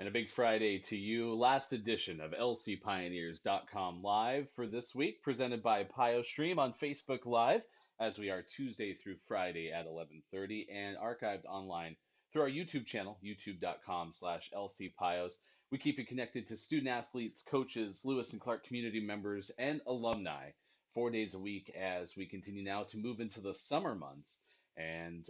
And a big Friday to you. Last edition of lcpioneers.com Live for this week, presented by PioStream on Facebook Live, as we are Tuesday through Friday at 11:30, and archived online through our YouTube channel, youtube.com/lcpios. We keep you connected to student athletes, coaches, Lewis and Clark community members, and alumni 4 days a week as we continue now to move into the summer months. And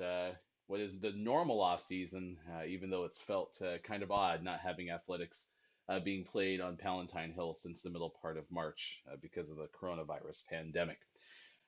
what is the normal off season, even though it's felt kind of odd not having athletics being played on Palatine Hill since the middle part of March because of the coronavirus pandemic.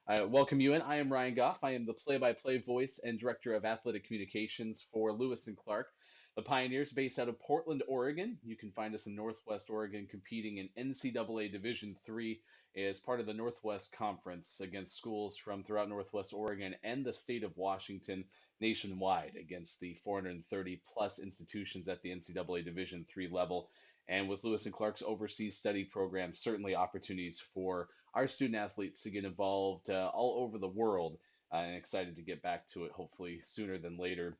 I welcome you in. I am Ryan Goff. I am the play-by-play voice and director of athletic communications for Lewis and Clark. The Pioneers, based out of Portland, Oregon. You can find us in Northwest Oregon, competing in NCAA Division III as part of the Northwest Conference against schools from throughout Northwest Oregon and the state of Washington nationwide against the 430 plus institutions at the NCAA Division III level. And with Lewis and Clark's overseas study program, certainly opportunities for our student athletes to get involved all over the world, and excited to get back to it hopefully sooner than later.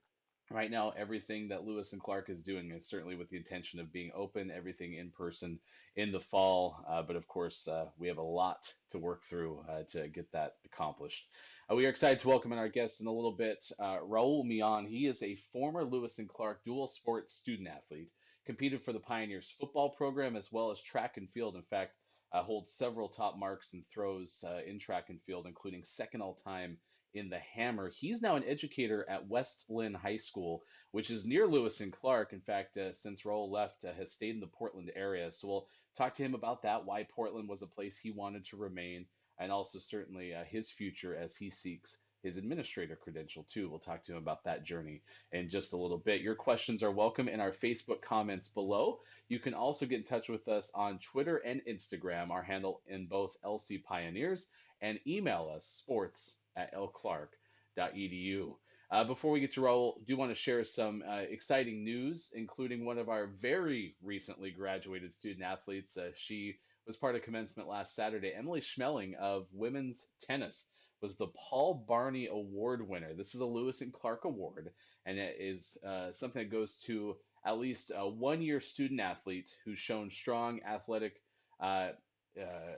Right now, everything that Lewis and Clark is doing is certainly with the intention of being open, everything in person in the fall. But of course, we have a lot to work through to get that accomplished. We are excited to welcome in our guests in a little bit, Raul Millan. He is a former Lewis and Clark dual sport student athlete, competed for the Pioneers football program as well as track and field. In fact, holds several top marks and throws in track and field, including second all time in the hammer. He's now an educator at West Linn High School, which is near Lewis and Clark. In fact, since Raul left, has stayed in the Portland area. So we'll talk to him about that, why Portland was a place he wanted to remain, and also certainly his future as he seeks his administrator credential too. We'll talk to him about that journey in just a little bit. Your questions are welcome in our Facebook comments below. You can also get in touch with us on Twitter and Instagram, our handle in both LC Pioneers, and email us sports@lclark.edu. Before we get to Raul, do want to share some exciting news, including one of our very recently graduated student athletes. She was part of commencement last Saturday. Emily Schmeling of women's tennis was the Paul Barney Award winner. This is a Lewis and Clark Award, and it is something that goes to at least a one-year student athlete who's shown strong uh,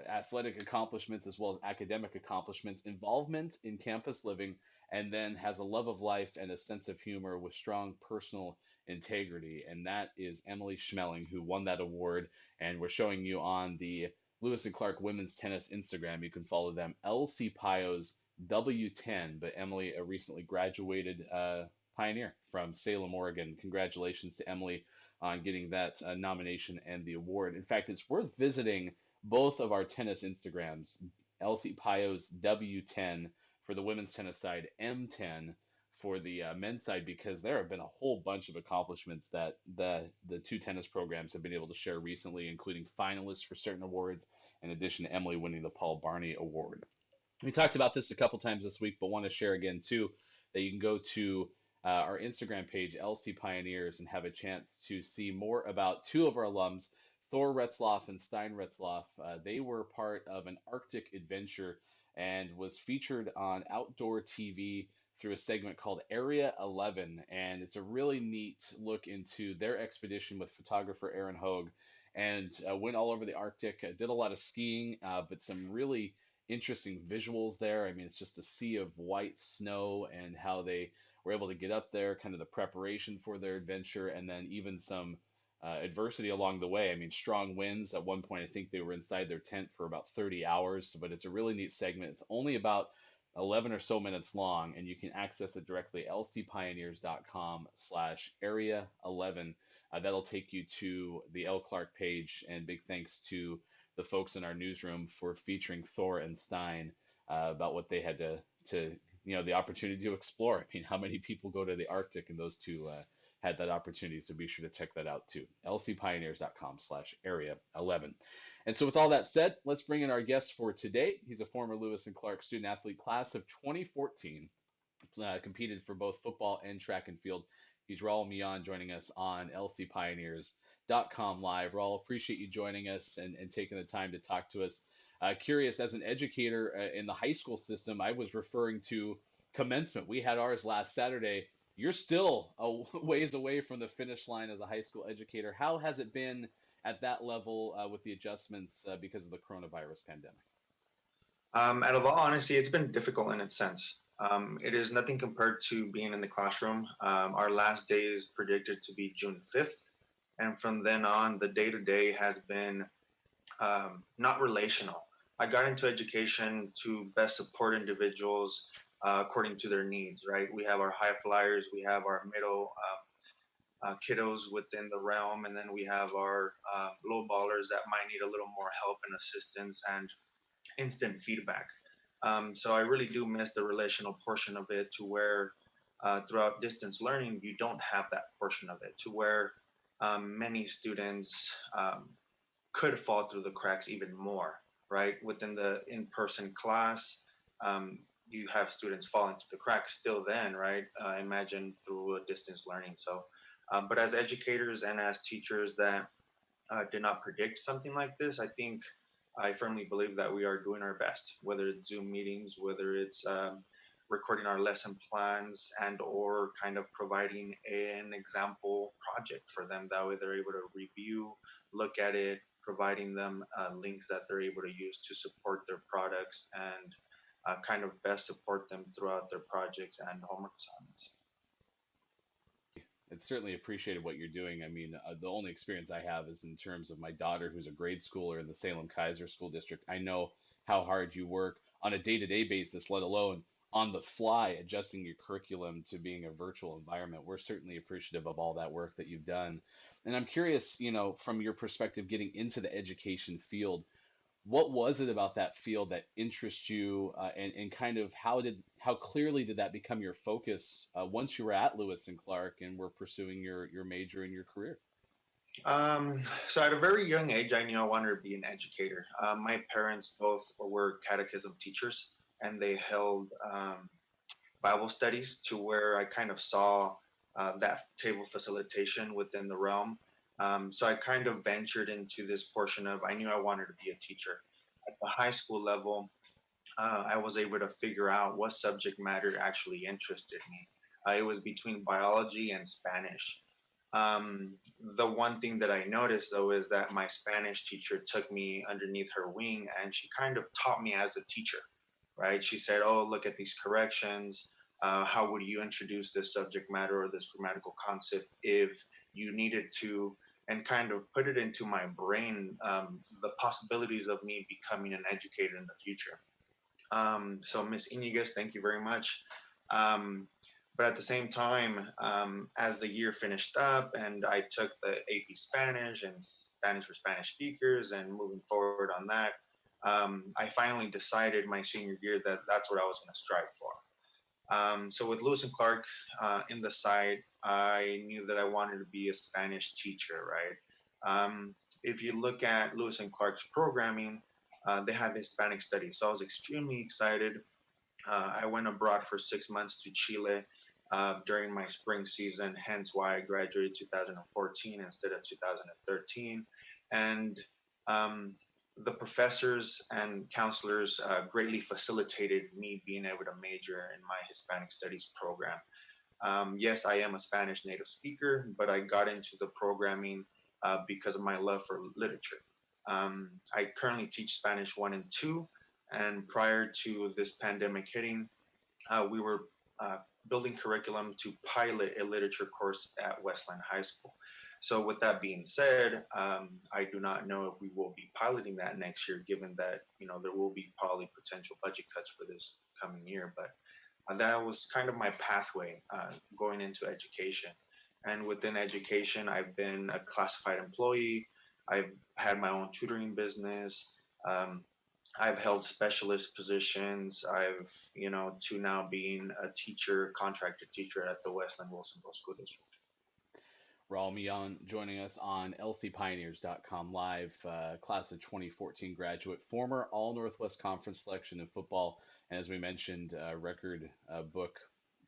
athletic accomplishments as well as academic accomplishments, involvement in campus living, and then has a love of life and a sense of humor with strong personal integrity. And that is Emily Schmeling, who won that award. And we're showing you on the Lewis and Clark women's tennis Instagram. You can follow them, LC Pios W10. But Emily, a recently graduated Pioneer from Salem, Oregon. Congratulations to Emily on getting that nomination and the award. In fact, it's worth visiting both of our tennis Instagrams, LC Pios W10 for the women's tennis side, M10 for the men's side, because there have been a whole bunch of accomplishments that the two tennis programs have been able to share recently, including finalists for certain awards, in addition to Emily winning the Paul Barney Award. We talked about this a couple times this week, but want to share again too that you can go to our Instagram page, LC Pioneers, and have a chance to see more about two of our alums, Thor Retzloff and Stein Retzloff. They were part of an Arctic adventure and was featured on outdoor TV through a segment called Area 11. And it's a really neat look into their expedition with photographer Aaron Hogue, and went all over the Arctic, did a lot of skiing, but some really interesting visuals there. I mean, it's just a sea of white snow and how they were able to get up there, kind of the preparation for their adventure, and then even some adversity along the way. I mean, strong winds. At one point, I think they were inside their tent for about 30 hours, but it's a really neat segment. It's only about 11 or so minutes long, and you can access it directly, lcpioneers.com/area 11. That'll take you to the L. Clark page, and big thanks to the folks in our newsroom for featuring Thor and Stein about what they had to the opportunity to explore. I mean, how many people go to the Arctic, and those two had that opportunity. So be sure to check that out too. lcpioneers.com/area 11. And so with all that said, let's bring in our guest for today. He's a former Lewis and Clark student athlete, class of 2014, competed for both football and track and field. He's Raul Millan joining us on lcpioneers.com live. Raul, appreciate you joining us and taking the time to talk to us. Curious, as an educator in the high school system, I was referring to commencement. We had ours last Saturday, you're still a ways away from the finish line as a high school educator. How has it been at that level with the adjustments because of the coronavirus pandemic? Out of all honesty, it's been difficult in its sense. It is nothing compared to being in the classroom. Our last day is predicted to be June 5th. And from then on, the day to day has been not relational. I got into education to best support individuals according to their needs, right? We have our high flyers, we have our middle kiddos within the realm, and then we have our low ballers that might need a little more help and assistance and instant feedback. So I really do miss the relational portion of it to where throughout distance learning, you don't have that portion of it to where many students could fall through the cracks even more, right? Within the in person class, you have students falling through the cracks still then, right? Imagine through a distance learning. So, but as educators and as teachers that did not predict something like this, I firmly believe that we are doing our best, whether it's Zoom meetings, whether it's recording our lesson plans and or kind of providing an example project for them. That way they're able to review, look at it, providing them links that they're able to use to support their products and kind of best support them throughout their projects and homework assignments. It's certainly appreciated what you're doing. I mean, the only experience I have is in terms of my daughter, who's a grade schooler in the Salem Kaiser School District. I know how hard you work on a day to day basis, let alone on the fly, adjusting your curriculum to being a virtual environment. We're certainly appreciative of all that work that you've done. And I'm curious, from your perspective, getting into the education field, what was it about that field that interests you, and kind of how clearly did that become your focus once you were at Lewis and Clark and were pursuing your major in your career? So at a very young age, I knew I wanted to be an educator. My parents both were catechism teachers, and they held Bible studies to where I kind of saw that table facilitation within the realm. So I kind of ventured into this portion of I knew I wanted to be a teacher. At the high school level, I was able to figure out what subject matter actually interested me. It was between biology and Spanish. The one thing that I noticed though is that my Spanish teacher took me underneath her wing and she kind of taught me as a teacher, right? She said, "Oh, look at these corrections. How would you introduce this subject matter or this grammatical concept if you needed to?" And kind of put it into my brain the possibilities of me becoming an educator in the future. So Miss Iniguez, thank you very much. Um, but at the same time, as the year finished up and I took the AP Spanish and Spanish for Spanish speakers and moving forward on that, I finally decided my senior year that that's what I was going to strive for. So with Lewis and Clark in the site, I knew that I wanted to be a Spanish teacher, right? If you look at Lewis and Clark's programming, they have Hispanic studies. So I was extremely excited. I went abroad for 6 months to Chile during my spring season, hence why I graduated 2014 instead of 2013. And um, the professors and counselors greatly facilitated me being able to major in my Hispanic Studies program. Yes, I am a Spanish native speaker, but I got into the programming because of my love for literature. I currently teach Spanish 1 and 2, and prior to this pandemic hitting, we were uh, building curriculum to pilot a literature course at West Linn High School. So, with that being said, I do not know if we will be piloting that next year, given that there will be probably potential budget cuts for this coming year. But that was kind of my pathway going into education. And within education, I've been a classified employee. I've had my own tutoring business. Um, I've held specialist positions. To now being a teacher, contracted teacher at the West Linn Wilsonville School District. Raul Millan joining us on lcpioneers.com live, class of 2014 graduate, former All Northwest Conference selection in football, and as we mentioned, record book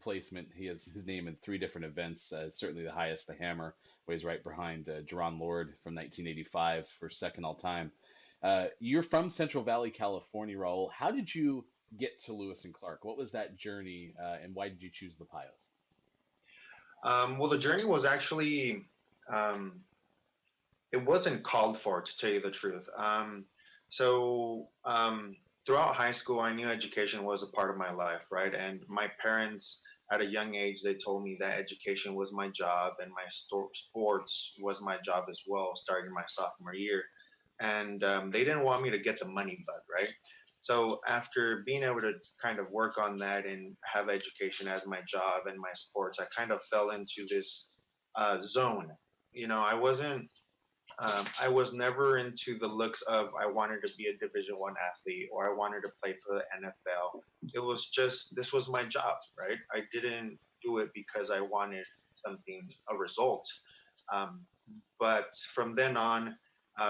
placement. He has his name in three different events, certainly the highest, the Hammer, where he's right behind Jerron Lord from 1985 for second all time. You're from Central Valley, California, Raul. How did you get to Lewis and Clark? What was that journey, and why did you choose the Pios? Well, the journey was actually um, it wasn't called for, to tell you the truth. So throughout high school, I knew education was a part of my life, right? And my parents, at a young age, they told me that education was my job and my sports was my job as well, starting my sophomore year. And they didn't want me to get the money bug, right? So after being able to kind of work on that and have education as my job and my sports, I kind of fell into this zone. I was never into the looks of I wanted to be a Division 1 athlete or I wanted to play for the NFL. It was just this was my job, right? I didn't do it because I wanted something a result. Um, but from then on,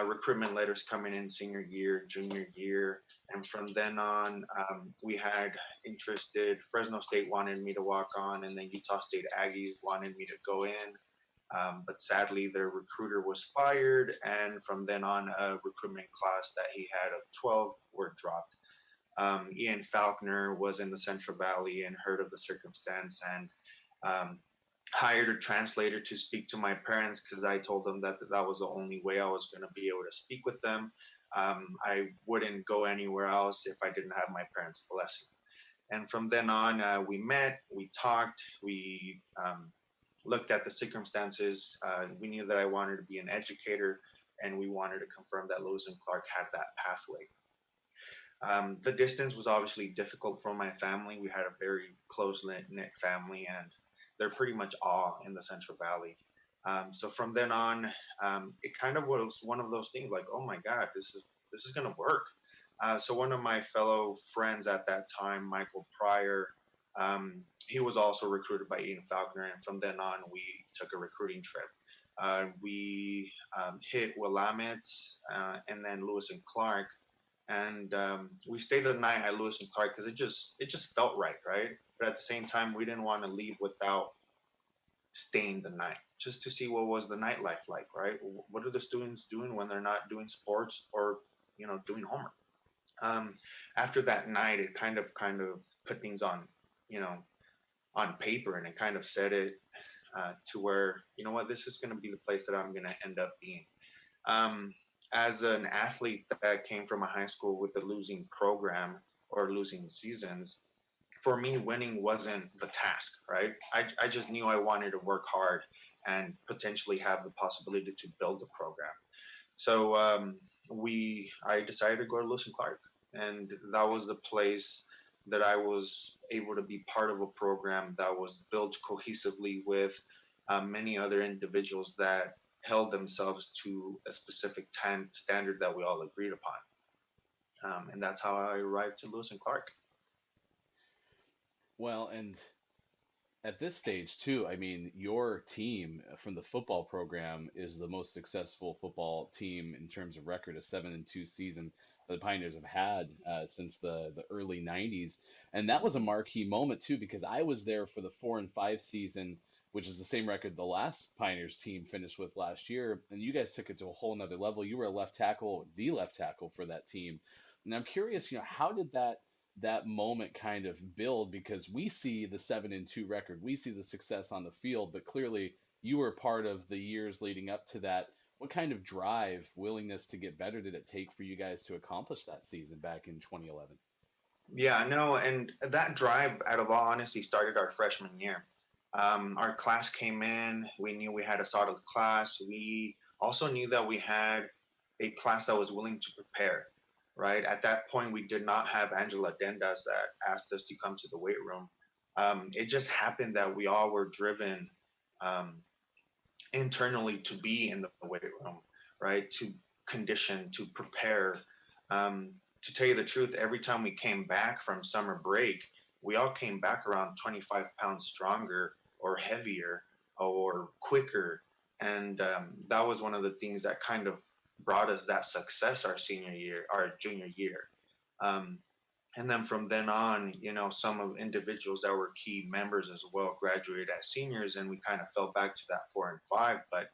recruitment letters coming in senior year, junior year, and from then on, we had interested. Fresno State wanted me to walk on, and then Utah State Aggies wanted me to go in. But sadly, their recruiter was fired, and from then on, a recruitment class that he had of 12 were dropped. Ian Faulkner was in the Central Valley and heard of the circumstance and um, hired a translator to speak to my parents because I told them that that was the only way I was going to be able to speak with them. I wouldn't go anywhere else if I didn't have my parents' blessing. And from then on, we met, we talked, we looked at the circumstances. We knew that I wanted to be an educator, and we wanted to confirm that Lewis and Clark had that pathway. The distance was obviously difficult for my family. We had a very close knit family, and they're pretty much all in the Central Valley. So from then on, it kind of was one of those things like, oh my God, this is gonna work. So one of my fellow friends at that time, Michael Pryor, he was also recruited by Ian Faulkner, and from then on, we took a recruiting trip. We hit Willamette and then Lewis and Clark, and we stayed the night at Lewis and Clark because it just felt right, right? But at the same time, we didn't want to leave without staying the night, just to see what was the nightlife like, right? What are the students doing when they're not doing sports or doing homework? Um, After that night, it kind of put things you know on paper, and it kind of set it to where what, this is going to be the place that I'm going to end up being. Um, as an athlete that came from a high school with a losing program or losing seasons, for me, winning wasn't the task, right? I just knew I wanted to work hard and potentially have the possibility to build a program. So I decided to go to Lewis and Clark, and that was the place that I was able to be part of a program that was built cohesively with many other individuals that held themselves to a specific standard that we all agreed upon. And that's how I arrived to Lewis and Clark. Well, and at this stage too, I mean, your team from the football program is the most successful football team in terms of record, a 7-2 season that the Pioneers have had since the early 90s. And that was a marquee moment too, because I was there for the 4-5 season, which is the same record the last Pioneers team finished with last year. And you guys took it to a whole nother level. You were a left tackle, the left tackle for that team. And I'm curious, how did that moment kind of build, because we see the 7-2 record, we see the success on the field, but clearly you were part of the years leading up to that. What kind of drive, willingness to get better did it take for you guys to accomplish that season back in 2011? Yeah, no, and that drive, out of all honesty, started our freshman year. Our class came in. We knew we had a solid class. We also knew that we had a class that was willing to prepare. Right at that point, we did not have Angela Dendas that asked us to come to the weight room. It just happened that we all were driven um, internally to be in the weight room, right? To condition, to prepare. Um, to tell you the truth, every time we came back from summer break, we all came back around 25 pounds stronger or heavier or quicker. And that was one of the things that kind of brought us that success our senior year, our junior year. Um, and then from then on, some of individuals that were key members as well graduated as seniors, and we kind of fell back to that 4-5. But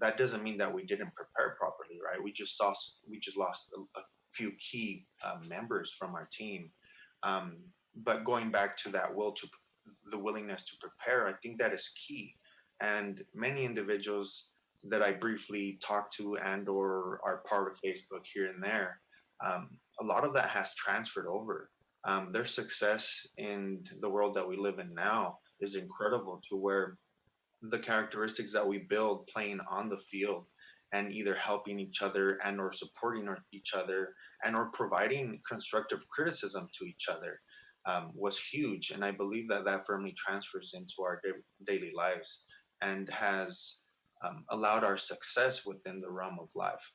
that doesn't mean that we didn't prepare properly, right? We just lost a few key members from our team. But going back to that the willingness to prepare, I think that is key. And many individuals that I briefly talk to and or are part of Facebook here and there, um, a lot of that has transferred over. Their success in the world that we live in now is incredible, to where the characteristics that we build playing on the field and either helping each other and or supporting each other and or providing constructive criticism to each other was huge. And I believe that that firmly transfers into our daily lives and has allowed our success within the realm of life.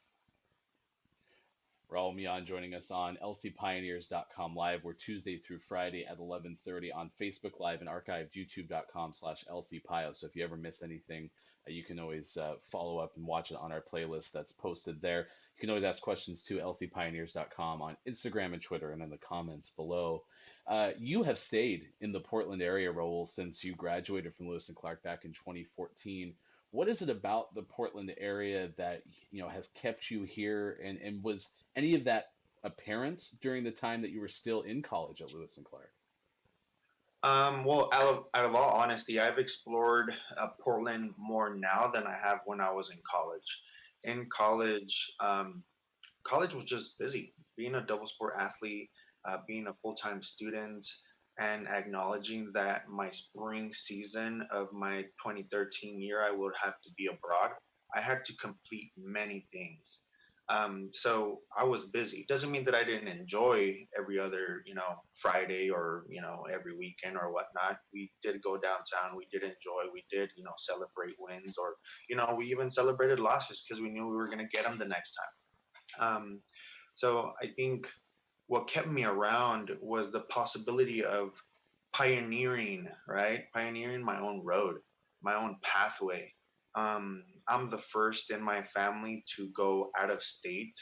Raul Millan joining us on lcpioneers.com live. We're Tuesday through Friday at 11:30 on Facebook Live and archived youtube.com/lcpio. So if you ever miss anything, you can always follow up and watch it on our playlist that's posted there. You can always ask questions to lcpioneers.com on Instagram and Twitter and in the comments below. You have stayed in the Portland area, Raul, since you graduated from Lewis and Clark back in 2014. What is it about the Portland area that has kept you here, and was any of that apparent during the time that you were still in college at Lewis and Clark? Well, out of all honesty, I've explored Portland more now than I have when I was in college. In college, college was just busy. Being a double sport athlete, being a full time student, and acknowledging that my spring season of my 2013 year, I would have to be abroad. I had to complete many things. So I was busy. Doesn't mean that I didn't enjoy every other, Friday or, every weekend or whatnot. We did go downtown. We did enjoy. We did, celebrate wins, or, we even celebrated losses because we knew we were going to get them the next time. So I think what kept me around was the possibility of pioneering, right? Pioneering my own road, my own pathway. I'm the first in my family to go out of state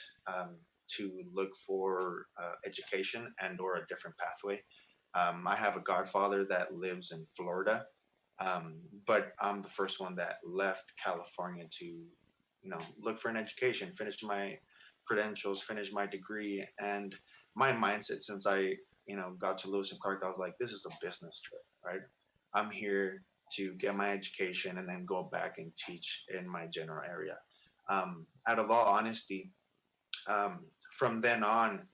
to look for education and or a different pathway. I have a godfather that lives in Florida, but I'm the first one that left California to, look for an education, finish my credentials, finish my degree, and my mindset since I, got to Lewis and Clark, I was like, this is a business trip, right? I'm here to get my education and then go back and teach in my general area. Out of all honesty, um, from then on,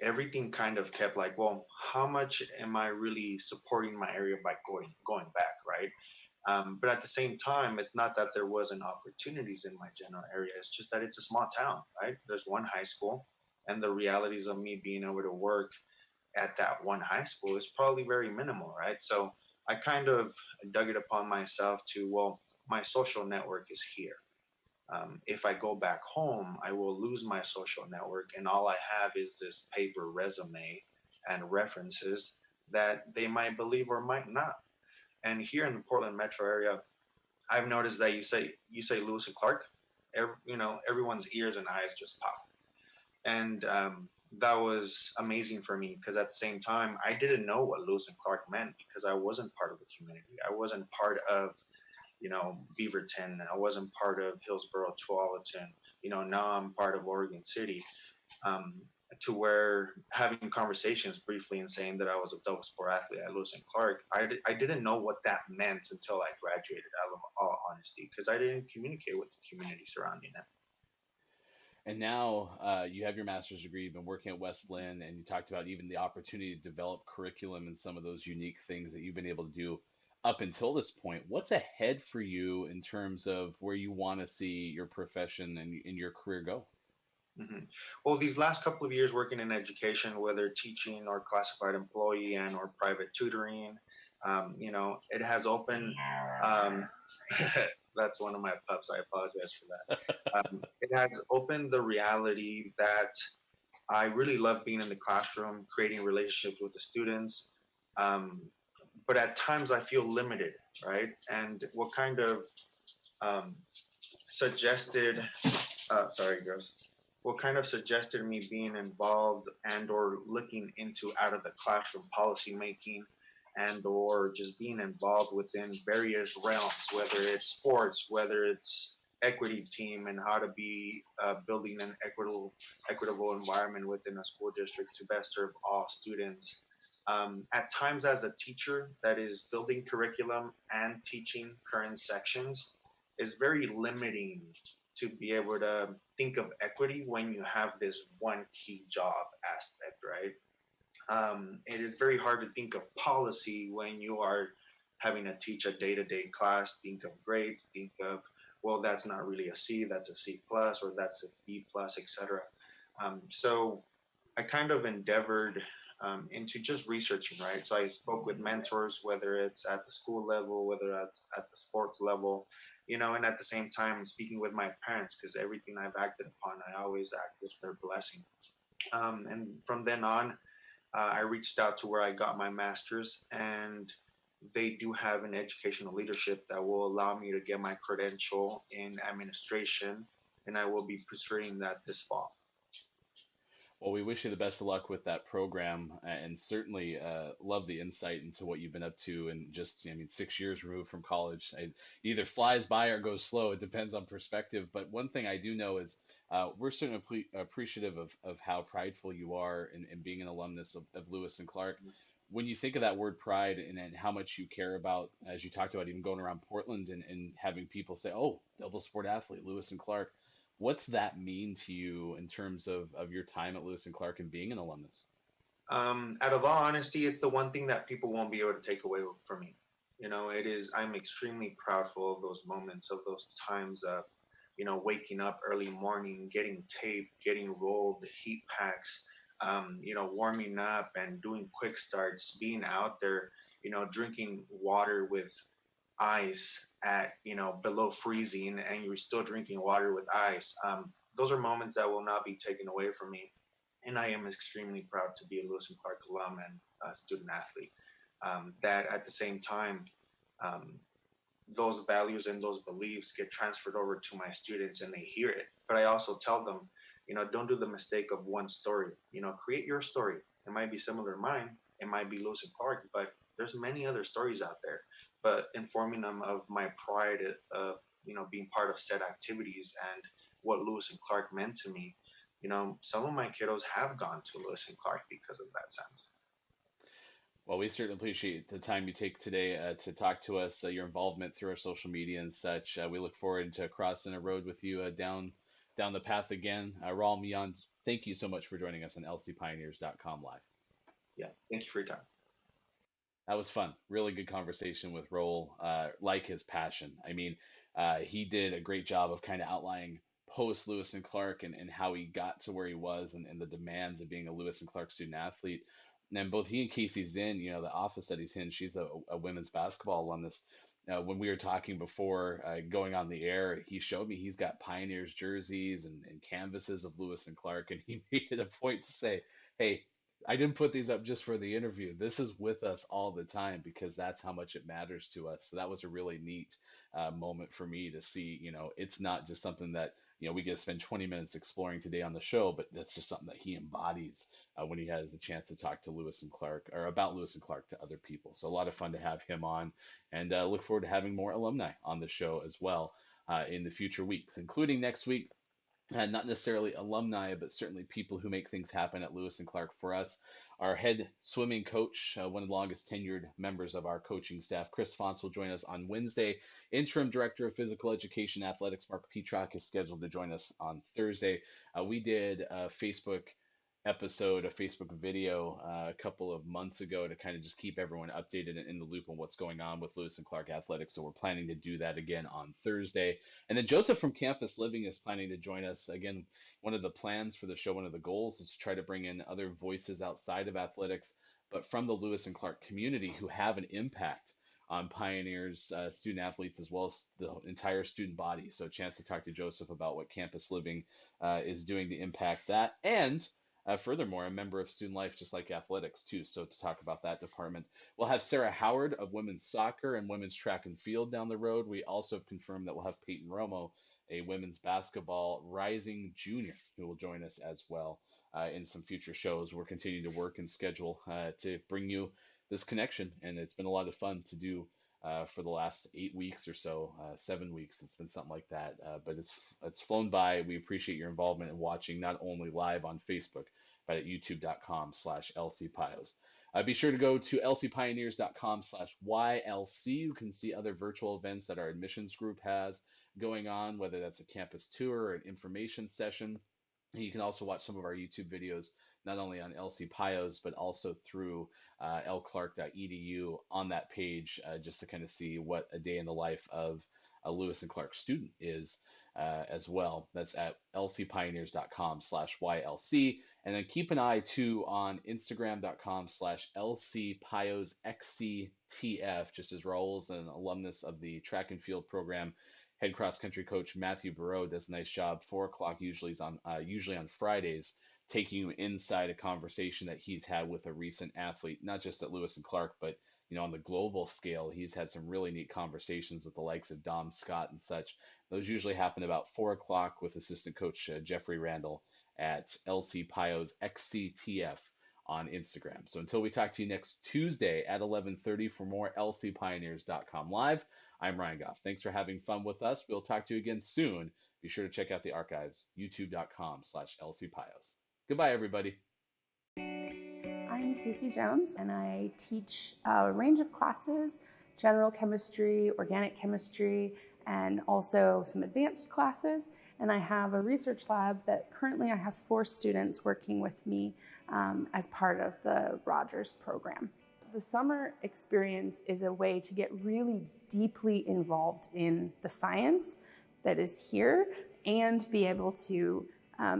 everything kind of kept like, well, how much am I really supporting my area by going back, right? But at the same time, it's not that there wasn't opportunities in my general area. It's just that it's a small town, right? There's one high school, and the realities of me being able to work at that one high school is probably very minimal, right? So I kind of dug it upon myself to, well, my social network is here. If I go back home, I will lose my social network, and all I have is this paper resume and references that they might believe or might not. And here in the Portland metro area, I've noticed that you say Lewis and Clark, everyone's ears and eyes just pop, and that was amazing for me because at the same time I didn't know what Lewis and Clark meant because I wasn't part of the community. I wasn't part of Beaverton. I wasn't part of Hillsborough, Tualatin. Now I'm part of Oregon City. Um, to where having conversations briefly and saying that I was a double sport athlete at Lewis and Clark, I didn't know what that meant until I graduated, out of all honesty, because I didn't communicate with the community surrounding it. And now you have your master's degree, you've been working at West Linn, and you talked about even the opportunity to develop curriculum and some of those unique things that you've been able to do up until this point. What's ahead for you in terms of where you want to see your profession and your career go? hmm Well, these last couple of years working in education, whether teaching or classified employee and or private tutoring, it has opened. Um, that's one of my pups. I apologize for that. It has opened the reality that I really love being in the classroom, creating relationships with the students. Um, but at times I feel limited, right? And what kind of um, suggested, sorry, girls, what kind of suggested me being involved and or looking into out of the classroom policy making and or just being involved within various realms, whether it's sports, whether it's equity team and how to be building an equitable environment within a school district to best serve all students. At times, as a teacher that is building curriculum and teaching current sections, is very limiting to be able to think of equity when you have this one key job aspect, right? It is very hard to think of policy when you are having to teach a day-to-day class. Think of grades. Think of, well, that's not really a C, that's a C plus, or that's a B plus, etc. So I kind of endeavored into just researching, right? So I spoke with mentors, whether it's at the school level, whether it's at the sports level, and at the same time speaking with my parents, because everything I've acted upon, I always act with their blessing. And from then on, I reached out to where I got my master's, and they do have an educational leadership that will allow me to get my credential in administration, and I will be pursuing that this fall. Well, we wish you the best of luck with that program, and certainly love the insight into what you've been up to. And just, I mean, 6 years removed from college, it either flies by or goes slow. It depends on perspective. But one thing I do know is we're certainly appreciative of how prideful you are in being an alumnus of Lewis and Clark. When you think of that word pride and how much you care about, as you talked about, even going around Portland and having people say, "Oh, double sport athlete, Lewis and Clark." What's that mean to you in terms of your time at Lewis and Clark and being an alumnus? Out of all honesty, it's the one thing that people won't be able to take away from me. It is, I'm extremely proudful of those moments, of those times of, waking up early morning, getting taped, getting rolled, heat packs, warming up and doing quick starts, being out there, drinking water with ice at, below freezing, and you're still drinking water with ice. Those are moments that will not be taken away from me, and I am extremely proud to be a Lewis and Clark alum and a student athlete. That at the same time, um, those values and those beliefs get transferred over to my students and they hear it. But I also tell them, don't do the mistake of one story. Create your story. It might be similar to mine. It might be Lewis and Clark, but there's many other stories out there. But informing them of my pride of being part of said activities and what Lewis and Clark meant to me. Some of my kiddos have gone to Lewis and Clark because of that sense. Well, we certainly appreciate the time you take today to talk to us, your involvement through our social media and such. We look forward to crossing a road with you down the path again. Raul Millan, thank you so much for joining us on lcpioneers.com live. Yeah, thank you for your time. That was fun. Really good conversation with Roel. Like his passion. I mean, he did a great job of kind of outlining post Lewis and Clark and how he got to where he was and the demands of being a Lewis and Clark student athlete. And both he and Casey Zinn, the office that he's in, she's a women's basketball alumnus. When we were talking before going on the air, he showed me he's got Pioneers jerseys and canvases of Lewis and Clark, and he made it a point to say, "Hey, I didn't put these up just for the interview. This is with us all the time because that's how much it matters to us." So that was a really neat moment for me to see. It's not just something that we get to spend 20 minutes exploring today on the show, but that's just something that he embodies when he has a chance to talk to Lewis and Clark or about Lewis and Clark to other people. So a lot of fun to have him on, and look forward to having more alumni on the show as well in the future weeks, including next week. Not necessarily alumni, but certainly people who make things happen at Lewis and Clark for us. Our head swimming coach, one of the longest tenured members of our coaching staff, Chris Fonts, will join us on Wednesday. Interim Director of Physical Education Athletics, Mark Petrock, is scheduled to join us on Thursday. We did a Facebook video a couple of months ago to kind of just keep everyone updated and in the loop on what's going on with Lewis and Clark Athletics. So we're planning to do that again on Thursday. And then Joseph from Campus Living is planning to join us again. One of the plans for the show, one of the goals is to try to bring in other voices outside of athletics, but from the Lewis and Clark community who have an impact on pioneers, student athletes, as well as the entire student body. So a chance to talk to Joseph about what Campus Living is doing to impact that. And furthermore, a member of student life, just like athletics, too. So, to talk about that department, we'll have Sarah Howard of women's soccer and women's track and field down the road. We also have confirmed that we'll have Peyton Romo, a women's basketball rising junior, who will join us as well in some future shows. We're continuing to work and schedule to bring you this connection, and it's been a lot of fun to do. For the last 8 weeks or so, 7 weeks, it's been something like that. But it's flown by. We appreciate your involvement in watching, not only live on Facebook, but at youtube.com/lcpios. Be sure to go to lcpioneers.com/YLC. You can see other virtual events that our admissions group has going on, whether that's a campus tour or an information session. And you can also watch some of our YouTube videos, not only on LC Pios, but also through lclark.edu on that page, just to kind of see what a day in the life of a Lewis and Clark student is as well. That's at lcpioneers.com/YLC. And then keep an eye too on Instagram.com/LCPiosXCTF, just as Raul's an alumnus of the track and field program. Head cross country coach Matthew Burrow does a nice job. 4 o'clock usually on Fridays, taking you inside a conversation that he's had with a recent athlete, not just at Lewis and Clark, but on the global scale. He's had some really neat conversations with the likes of Dom Scott and such. Those usually happen about 4 o'clock with assistant coach Jeffrey Randall at LC Pios XCTF on Instagram. So until we talk to you next Tuesday at 11:30 for more lcpioneers.com live, I'm Ryan Goff. Thanks for having fun with us. We'll talk to you again soon. Be sure to check out the archives, youtube.com/lcpios. Goodbye, everybody. I'm Casey Jones, and I teach a range of classes: general chemistry, organic chemistry, and also some advanced classes. And I have a research lab that currently I have 4 students working with me as part of the Rogers program. The summer experience is a way to get really deeply involved in the science that is here and be able to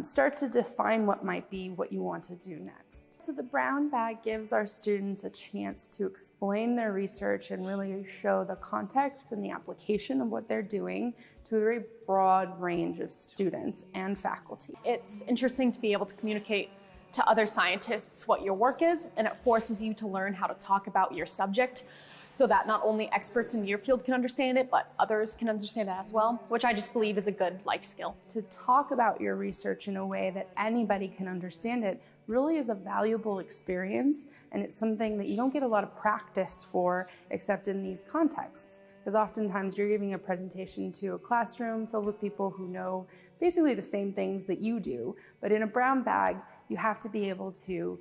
start to define what might be what you want to do next. So the brown bag gives our students a chance to explain their research and really show the context and the application of what they're doing to a very broad range of students and faculty. It's interesting to be able to communicate to other scientists what your work is, and it forces you to learn how to talk about your subject so that not only experts in your field can understand it, but others can understand it as well, which I just believe is a good life skill. To talk about your research in a way that anybody can understand it really is a valuable experience, and it's something that you don't get a lot of practice for except in these contexts. Because oftentimes you're giving a presentation to a classroom filled with people who know basically the same things that you do, but in a brown bag, you have to be able to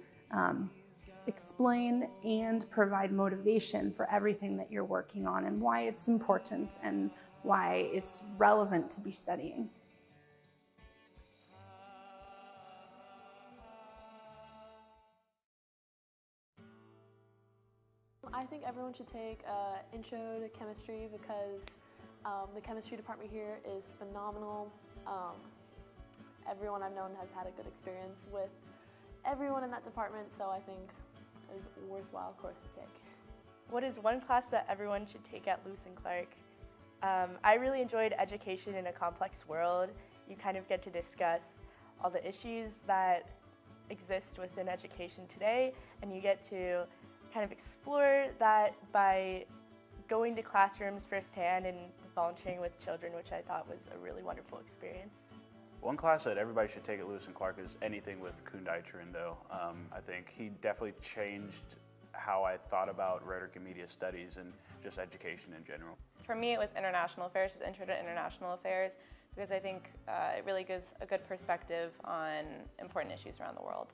explain and provide motivation for everything that you're working on and why it's important and why it's relevant to be studying. I think everyone should take Intro to Chemistry because the chemistry department here is phenomenal. Everyone I've known has had a good experience with everyone in that department, so I think it's a worthwhile course to take. What is one class that everyone should take at Lewis and Clark? I really enjoyed Education in a Complex World. You kind of get to discuss all the issues that exist within education today, and you get to kind of explore that by going to classrooms firsthand and volunteering with children, which I thought was a really wonderful experience. One class that everybody should take at Lewis and Clark is anything with Kundai Chirindo. I think he definitely changed how I thought about rhetoric and media studies and just education in general. For me, it was International Affairs, just Intro to International Affairs, because I think it really gives a good perspective on important issues around the world.